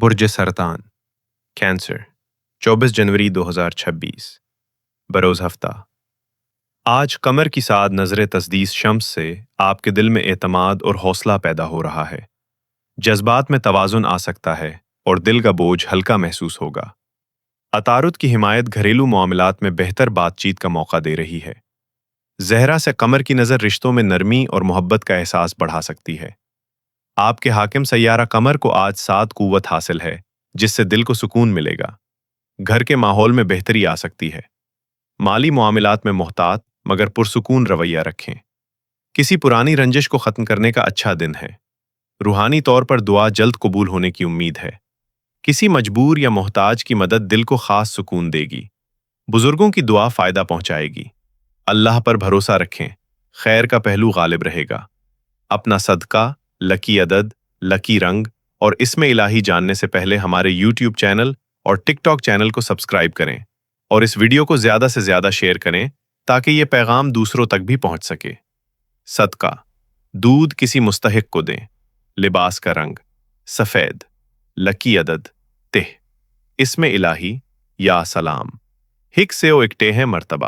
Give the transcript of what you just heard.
برج سرطان کینسر 24 جنوری 2026 بروز ہفتہ آج قمر کی ساتھ نظر تسدیس شمس سے آپ کے دل میں اعتماد اور حوصلہ پیدا ہو رہا ہے۔ جذبات میں توازن آ سکتا ہے اور دل کا بوجھ ہلکا محسوس ہوگا۔ عطارد کی حمایت گھریلو معاملات میں بہتر بات چیت کا موقع دے رہی ہے۔ زہرہ سے قمر کی نظر رشتوں میں نرمی اور محبت کا احساس بڑھا سکتی ہے۔ آپ کے حاکم سیارہ قمر کو آج 7 قوت حاصل ہے، جس سے دل کو سکون ملے گا۔ گھر کے ماحول میں بہتری آ سکتی ہے۔ مالی معاملات میں محتاط مگر پرسکون رویہ رکھیں۔ کسی پرانی رنجش کو ختم کرنے کا اچھا دن ہے۔ روحانی طور پر دعا جلد قبول ہونے کی امید ہے۔ کسی مجبور یا محتاج کی مدد دل کو خاص سکون دے گی۔ بزرگوں کی دعا فائدہ پہنچائے گی۔ اللہ پر بھروسہ رکھیں، خیر کا پہلو غالب رہے گا۔ اپنا صدقہ، لکی عدد، لکی رنگ اور اسم الہی جاننے سے پہلے ہمارے یوٹیوب چینل اور ٹک ٹاک چینل کو سبسکرائب کریں اور اس ویڈیو کو زیادہ سے زیادہ شیئر کریں تاکہ یہ پیغام دوسروں تک بھی پہنچ سکے۔ صدقہ، دودھ کسی مستحق کو دیں۔ لباس کا رنگ سفید، لکی عدد 3، اسم الہی یا سلام، ہک سے او اکٹے ہیں مرتبہ۔